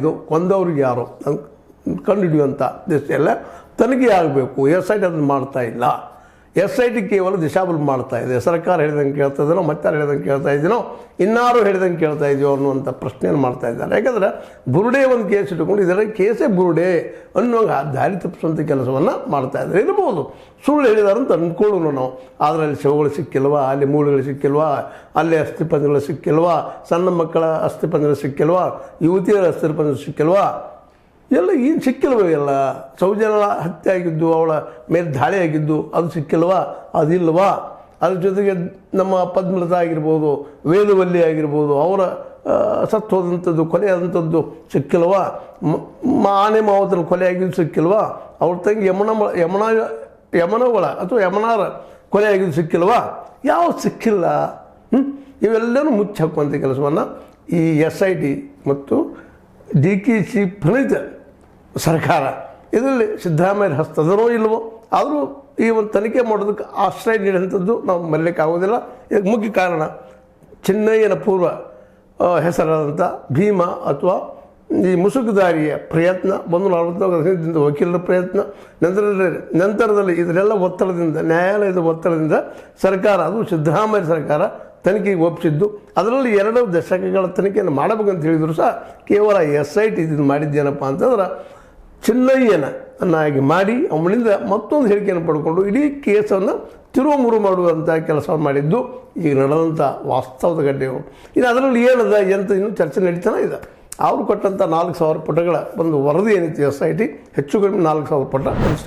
ಇದು ಕೊಂದವ್ರಿಗೆ ಯಾರು ಕಂಡುಹಿಡಿಯುವಂಥ ಎಲ್ಲ ತನಿಖೆ ಆಗಬೇಕು. SIT ಅದನ್ನು ಮಾಡ್ತಾ ಇಲ್ಲ. SIT ಕೇವಲ ದಿಶಾಬಲ್ ಮಾಡ್ತಾ ಇದೆ. ಸರ್ಕಾರ ಹೇಳಿದಂಗೆ ಕೇಳ್ತಾ ಇದೀನೋ, ಮತ್ತೆ ಹೇಳಿದಂಗೆ ಕೇಳ್ತಾ ಇದ್ದೀನೋ, ಇನ್ನಾರು ಹೇಳಿದಂಗೆ ಕೇಳ್ತಾ ಇದೆಯೋ ಅನ್ನುವಂಥ ಪ್ರಶ್ನೆಯನ್ನು ಮಾಡ್ತಾ ಇದ್ದಾರೆ. ಯಾಕಂದರೆ ಬುರುಡೆ ಒಂದು ಕೇಸ್ ಇಟ್ಟುಕೊಂಡು ಇದರ ಕೇಸೇ ಬುರುಡೆ ಅನ್ನುವಾಗ ದಾರಿ ತಪ್ಪಿಸುವಂಥ ಕೆಲಸವನ್ನು ಮಾಡ್ತಾ ಇದ್ದಾರೆ. ಇರ್ಬೋದು ಸುಳ್ಳು ಹೇಳಿದಾರೆ ಅಂತ ಅಂದ್ಕೊಳ್ಳೋಣ ನಾವು. ಆದರೆ ಅಲ್ಲಿ ಶವಗಳು ಸಿಕ್ಕಿಲ್ವಾ, ಅಲ್ಲಿ ಮೂಳೆಗಳು ಸಿಕ್ಕಿಲ್ವಾ, ಅಲ್ಲಿ ಅಸ್ಥಿಪಂಜರಗಳು ಸಿಕ್ಕಿಲ್ವಾ, ಸಣ್ಣ ಮಕ್ಕಳ ಅಸ್ಥಿಪಂಜರ ಸಿಕ್ಕಿಲ್ವಾ, ಯುವತಿಯರ ಅಸ್ಥಿಪಂಜರ ಸಿಕ್ಕಿಲ್ವಾ, ಎಲ್ಲ ಏನು ಸಿಕ್ಕಿಲ್ವ? ಎಲ್ಲ ಸೌಜನ್ಯ ಹತ್ಯೆ ಆಗಿದ್ದು, ಅವಳ ಮೇಲೆ ದಾಳಿ ಆಗಿದ್ದು ಅದು ಸಿಕ್ಕಿಲ್ವಾ, ಅದಿಲ್ವಾ? ಅದ್ರ ಜೊತೆಗೆ ನಮ್ಮ ಪದ್ಮಲತಾ ಆಗಿರ್ಬೋದು, ವೇದವಲ್ಲಿ ಆಗಿರ್ಬೋದು, ಅವರ ಸತ್ತು ಹೋದಂಥದ್ದು, ಕೊಲೆ ಆದಂಥದ್ದು ಸಿಕ್ಕಿಲ್ವಾ? ಆನೆ ಮಾವತನ ಕೊಲೆ ಆಗಿದ್ದು ಸಿಕ್ಕಿಲ್ವಾ? ಅವ್ರ ತಂಗಿ ಯಮನವಳ ಅಥವಾ ಯಮನಾರ ಕೊಲೆ ಆಗಿದ್ದು ಸಿಕ್ಕಿಲ್ವಾ? ಯಾವ ಸಿಕ್ಕಿಲ್ಲ. ಇವೆಲ್ಲನೂ ಮುಚ್ಚಿ ಹಾಕುವಂಥ ಕೆಲಸವನ್ನು ಈ SIT ಮತ್ತು DKC ಪ್ರಣೀತ ಸರ್ಕಾರ ಇದರಲ್ಲಿ ಸಿದ್ದರಾಮಯ್ಯ ಹಸ್ತದನೋ ಇಲ್ವೋ, ಆದರೂ ಈ ಒಂದು ತನಿಖೆ ಮಾಡೋದಕ್ಕೆ ಆಶ್ರಯ ನೀಡುವಂಥದ್ದು ನಾವು ಮರೆಯಲಿಕ್ಕೆ ಆಗೋದಿಲ್ಲ. ಇದಕ್ಕೆ ಮುಖ್ಯ ಕಾರಣ ಚಿನ್ನಯ್ಯನ ಪೂರ್ವ ಹೆಸರಾದಂಥ ಭೀಮ ಅಥವಾ ಈ ಮುಸುಕುದಾರಿಯ ಪ್ರಯತ್ನ, 144 ವಕೀಲರ ಪ್ರಯತ್ನ, ನಂತರದಲ್ಲಿ ಇದರೆಲ್ಲ ಒತ್ತಡದಿಂದ, ನ್ಯಾಯಾಲಯದ ಒತ್ತಡದಿಂದ ಸರ್ಕಾರ, ಅದು ಸಿದ್ದರಾಮಯ್ಯ ಸರ್ಕಾರ ತನಿಖೆಗೆ ಒಪ್ಪಿಸಿದ್ದು. ಅದರಲ್ಲಿ 2 ದಶಕಗಳ ತನಿಖೆಯನ್ನು ಮಾಡಬೇಕಂತ ಹೇಳಿದ್ರು ಸಹ ಕೇವಲ SIT ಇದನ್ನು ಮಾಡಿದ್ದೇನಪ್ಪ ಅಂತಂದ್ರೆ ಚಿನ್ನಯ್ಯನಾಗಿ ಮಾಡಿ ಅವನಿಂದ ಮತ್ತೊಂದು ಹೇಳಿಕೆಯನ್ನು ಪಡ್ಕೊಂಡು ಇಡೀ ಕೇಸನ್ನು ತಿರುವುಮುರು ಮಾಡುವಂಥ ಕೆಲಸ ಮಾಡಿದ್ದು ಈಗ ನಡೆದಂಥ ವಾಸ್ತವದ ಘಟನೆಗಳು. ಇನ್ನು ಅದರಲ್ಲಿ ಏನದ ಎಂತ ಇನ್ನೂ ಚರ್ಚೆ ನಡೀತಾನೆ ಇದೆ. ಅವರು ಕೊಟ್ಟಂಥ 4000 ಪುಟಗಳ ಒಂದು ವರದಿ ಏನಿತ್ತು SIT ಹೆಚ್ಚು ಕಡಿಮೆ 4000 ಪುಟ.